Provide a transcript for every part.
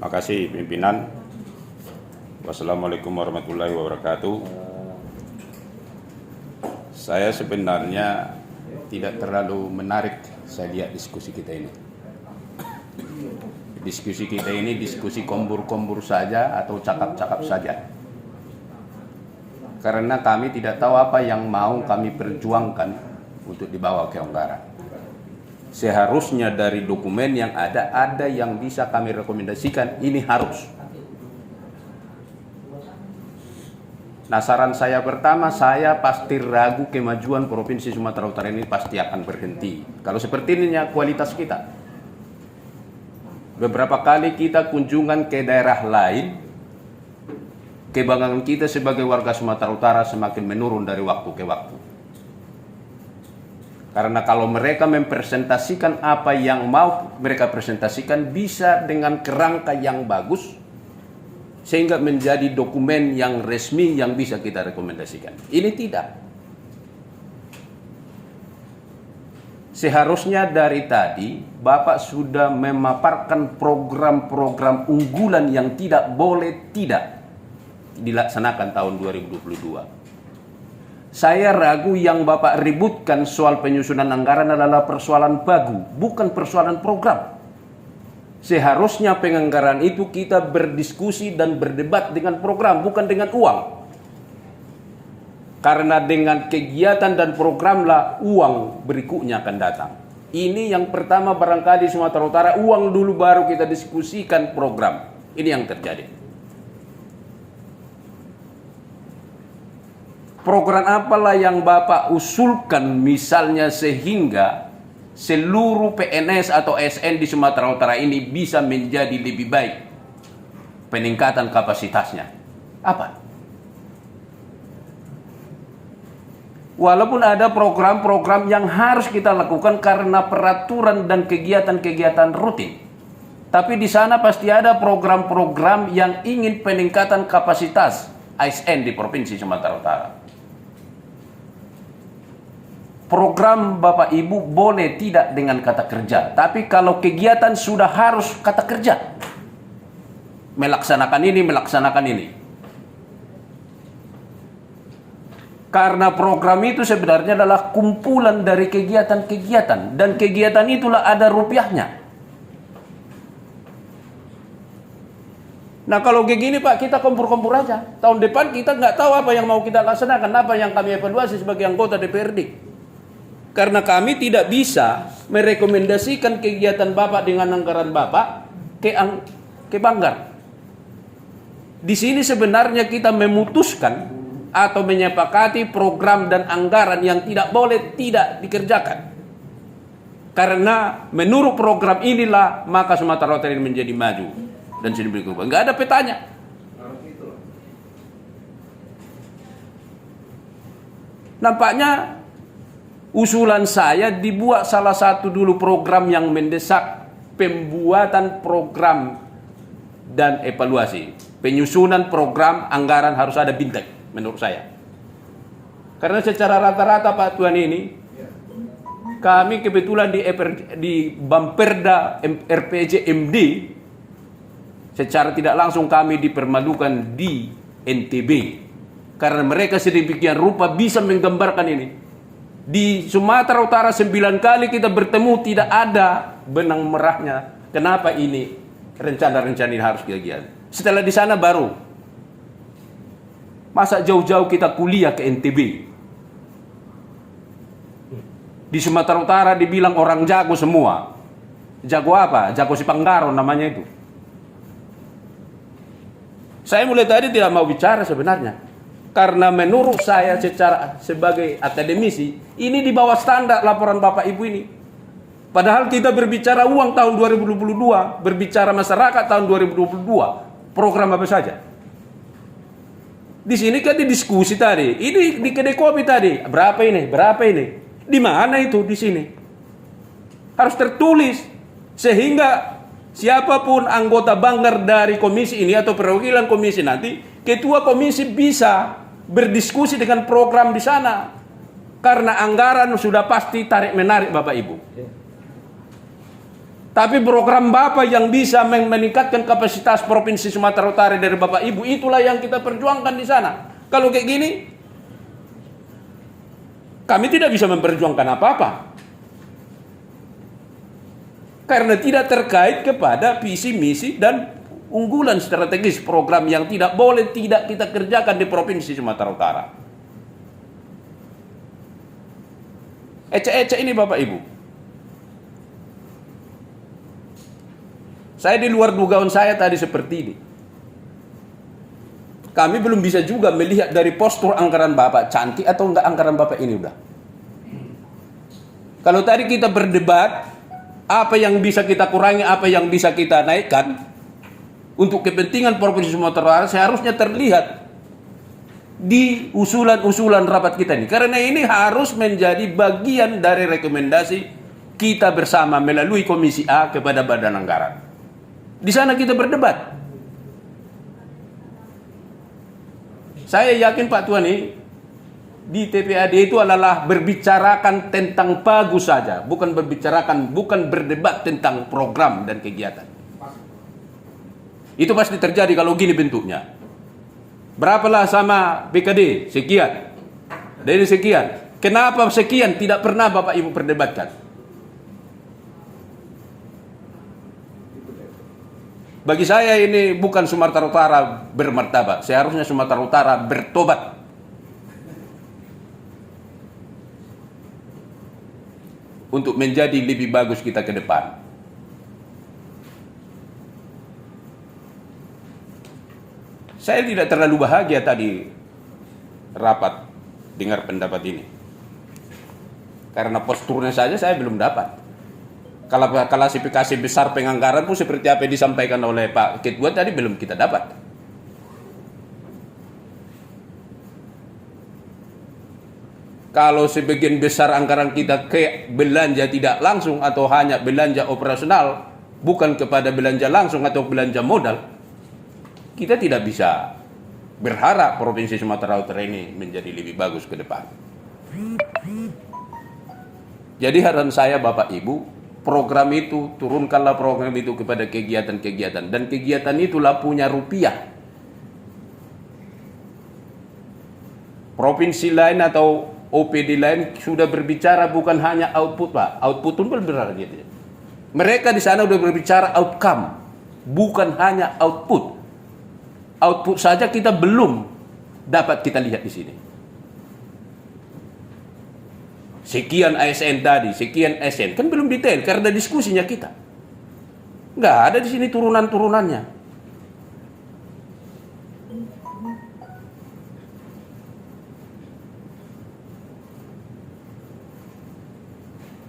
Makasih pimpinan. Wassalamualaikum warahmatullahi wabarakatuh. Saya sebenarnya tidak terlalu menarik saya lihat diskusi kita ini. Diskusi kita ini diskusi kombur-kombur saja atau cakap-cakap saja. Karena kami tidak tahu apa yang mau kami perjuangkan untuk dibawa ke anggaran. Seharusnya dari dokumen yang ada yang bisa kami rekomendasikan, ini harus. Nah, saran saya pertama, saya pasti ragu kemajuan Provinsi Sumatera Utara ini pasti akan berhenti. Kalau seperti ini kualitas kita. Beberapa kali kita kunjungan ke daerah lain, kebanggaan kita sebagai warga Sumatera Utara semakin menurun dari waktu ke waktu. Karena kalau mereka mempresentasikan apa yang mau mereka presentasikan bisa dengan kerangka yang bagus, sehingga menjadi dokumen yang resmi yang bisa kita rekomendasikan. Ini tidak. Seharusnya dari tadi Bapak sudah memaparkan program-program unggulan yang tidak boleh tidak dilaksanakan tahun 2022. Saya ragu yang Bapak ributkan soal penyusunan anggaran adalah persoalan bagu, bukan persoalan program. Seharusnya penganggaran itu kita berdiskusi dan berdebat dengan program, bukan dengan uang. Karena dengan kegiatan dan programlah uang berikutnya akan datang. Ini yang pertama barangkali Sumatera Utara, uang dulu baru kita diskusikan program. Ini yang terjadi. Program apalah yang Bapak usulkan misalnya sehingga seluruh PNS atau ASN di Sumatera Utara ini bisa menjadi lebih baik peningkatan kapasitasnya? Apa? Walaupun ada program-program yang harus kita lakukan karena peraturan dan kegiatan-kegiatan rutin. Tapi di sana pasti ada program-program yang ingin peningkatan kapasitas ASN di Provinsi Sumatera Utara. Program Bapak Ibu boleh tidak dengan kata kerja. Tapi kalau kegiatan sudah harus kata kerja. Melaksanakan ini. Karena program itu sebenarnya adalah kumpulan dari kegiatan-kegiatan. Dan kegiatan itulah ada rupiahnya. Nah kalau kayak gini Pak, kita kompur-kompur aja. Tahun depan kita nggak tahu apa yang mau kita laksanakan. Apa yang kami evaluasi sebagai anggota DPRD. Karena kami tidak bisa merekomendasikan kegiatan Bapak dengan anggaran Bapak ke Banggar. Di sini sebenarnya kita memutuskan atau menyepakati program dan anggaran yang tidak boleh tidak dikerjakan. Karena menurut program inilah maka Sumatera Utara ini menjadi maju dan sedemikian rupa. Enggak ada petanya. Nampaknya usulan saya dibuat salah satu dulu program yang mendesak pembuatan program dan evaluasi. Penyusunan program anggaran harus ada bintang. Menurut saya. Karena secara rata-rata Pak Tuan ini, kami kebetulan di Bamperda RPJ MD, secara tidak langsung kami dipermalukan di NTB. Karena mereka sedemikian rupa bisa menggambarkan ini. Di Sumatera Utara 9 kali kita bertemu tidak ada benang merahnya. Kenapa ini rencana-rencana ini harus kegiatan. Setelah di sana baru. Masa jauh-jauh kita kuliah ke NTB? Di Sumatera Utara dibilang orang jago semua. Jago apa? Jago si Panggaro namanya itu. Saya mulai tadi tidak mau bicara sebenarnya. Karena menurut saya sebagai akademisi, ini di bawah standar laporan Bapak Ibu ini. Padahal kita berbicara uang tahun 2022, berbicara masyarakat tahun 2022. Program apa saja? Di sini kan didiskusi tadi. Ini di kedai kopi tadi. Berapa ini? Berapa ini? Di mana itu di sini? Harus tertulis sehingga siapapun anggota Banggar dari komisi ini atau perwakilan komisi nanti, ketua komisi bisa berdiskusi dengan program di sana. Karena anggaran sudah pasti tarik menarik Bapak Ibu. Tapi program Bapak yang bisa meningkatkan kapasitas Provinsi Sumatera Utara dari Bapak Ibu, itulah yang kita perjuangkan di sana. Kalau kayak gini, kami tidak bisa memperjuangkan apa-apa. Karena tidak terkait kepada visi, misi, dan unggulan strategis program yang tidak boleh tidak kita kerjakan di Provinsi Sumatera Utara. Ecek-ecek ini Bapak Ibu. Saya di luar dugaan saya tadi seperti ini. Kami belum bisa juga melihat dari postur anggaran Bapak cantik atau enggak anggaran Bapak ini udah. Kalau tadi kita berdebat, apa yang bisa kita kurangi, apa yang bisa kita naikkan untuk kepentingan Provinsi Sumatera Utara seharusnya terlihat di usulan-usulan rapat kita ini. Karena ini harus menjadi bagian dari rekomendasi kita bersama melalui Komisi A kepada Badan Anggaran. Di sana kita berdebat. Saya yakin Pak Tuan ini di TPAD itu adalah berbicarakan tentang bagus saja, bukan berdebat tentang program dan kegiatan. Itu pasti terjadi kalau gini bentuknya. Berapalah sama BKD? Sekian. Dari sekian. Kenapa sekian tidak pernah Bapak Ibu perdebatkan? Bagi saya ini bukan Sumatera Utara bermartabat. Seharusnya Sumatera Utara bertobat. Untuk menjadi lebih bagus kita ke depan. Saya tidak terlalu bahagia tadi rapat dengar pendapat ini. Karena posturnya saja saya belum dapat. Kalau klasifikasi besar penganggaran pun seperti apa yang disampaikan oleh Pak Ketua tadi belum kita dapat. Kalau sebagian besar anggaran kita ke belanja tidak langsung atau hanya belanja operasional, bukan kepada belanja langsung atau belanja modal, kita tidak bisa berharap Provinsi Sumatera Utara ini menjadi lebih bagus ke depan. Jadi harapan saya Bapak Ibu, program itu, turunkanlah program itu kepada kegiatan-kegiatan. Dan kegiatan itulah punya rupiah. Provinsi lain atau OPD lain sudah berbicara bukan hanya output Pak. Output itu benar gitu. Mereka di sana sudah berbicara outcome, bukan hanya output. Output saja kita belum dapat kita lihat di sini. Sekian ASN tadi, sekian ASN kan belum detail karena diskusinya kita. Nggak ada di sini turunan-turunannya.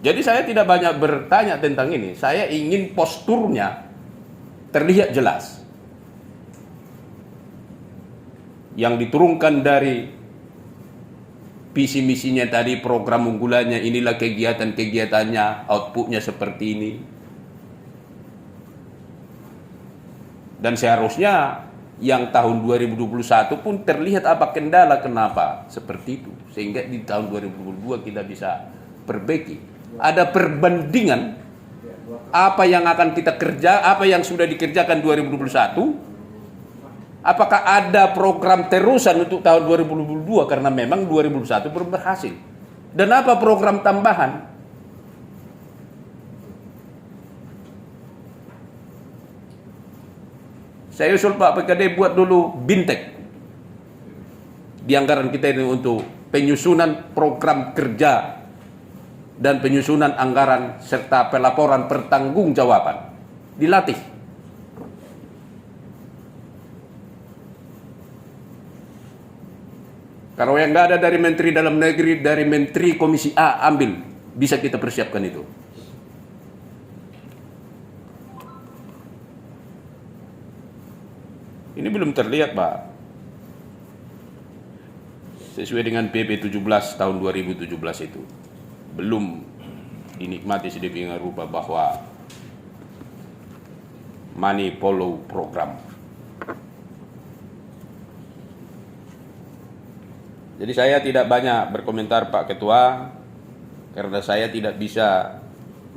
Jadi saya tidak banyak bertanya tentang ini. Saya ingin posturnya terlihat jelas. Yang diturunkan dari visi misinya tadi, program unggulannya, inilah kegiatan-kegiatannya, outputnya seperti ini. Dan seharusnya yang tahun 2021 pun terlihat apa kendala kenapa seperti itu. Sehingga di tahun 2022 kita bisa perbaiki. Ada perbandingan apa yang akan kita kerja, apa yang sudah dikerjakan 2021. Apakah ada program terusan untuk tahun 2022 karena memang 2021 belum berhasil. Dan apa program tambahan? Saya usul Pak PKD buat dulu bintek di anggaran kita ini untuk penyusunan program kerja dan penyusunan anggaran serta pelaporan pertanggungjawaban. Dilatih. Kalau yang nggak ada dari Menteri Dalam Negeri, dari Menteri Komisi A ambil, bisa kita persiapkan itu. Ini belum terlihat Pak. Sesuai dengan PP 17 tahun 2017 itu. Belum dinikmati sedemikian rupa bahwa money follow program. Jadi saya tidak banyak berkomentar Pak Ketua, karena saya tidak bisa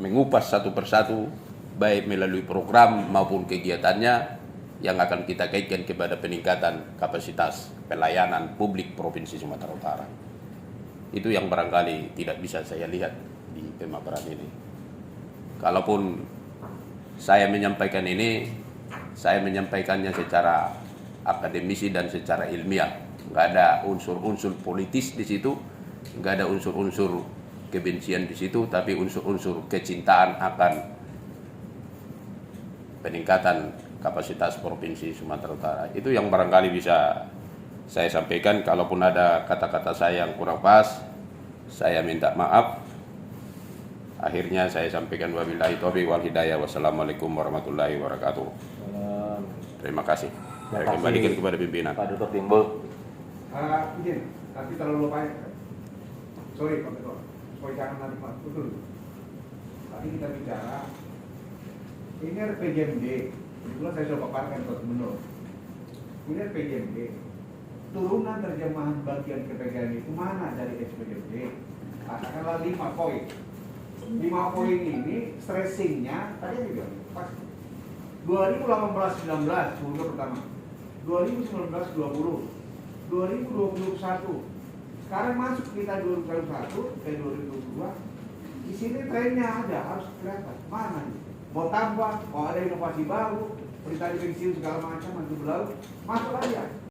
mengupas satu persatu baik melalui program maupun kegiatannya yang akan kita kaitkan kepada peningkatan kapasitas pelayanan publik Provinsi Sumatera Utara. Itu yang barangkali tidak bisa saya lihat di pemaparan ini. Kalaupun saya menyampaikan ini, saya menyampaikannya secara akademisi dan secara ilmiah. Nggak ada unsur-unsur politis di situ, nggak ada unsur-unsur kebencian di situ, tapi unsur-unsur kecintaan akan peningkatan kapasitas Provinsi Sumatera Utara. Itu yang barangkali bisa saya sampaikan. Kalaupun ada kata-kata saya yang kurang pas, saya minta maaf. Akhirnya saya sampaikan wabillahi taufiq wal hidayah. Wassalamualaikum warahmatullahi wabarakatuh. Terima kasih. Saya kembalikan kepada pimpinan. Pak Dr. Timbul. Izin, tapi terlalu banyak. Sorry Pak Ketua, supaya jangan nanti Pak. Betul. Tadi kita bicara, ini ada PJMD. Kebetulan saya sudah paparkan ke Gubernur. Ini ada PJMD. Turunan terjemahan bagian KPKM itu mana dari SPJMD? Katakanlah 5 poin. 5 poin ini stressingnya tadi juga pas 2018-19 survei pertama, 2019-20, 2021. Sekarang masuk kita 2021 ke 2022. Di sini trennya ada, harus kelihatan mana nih. Mau tambah, mau ada inovasi baru, perintah pensiun segala macam, nanti berlalu, masuk aja.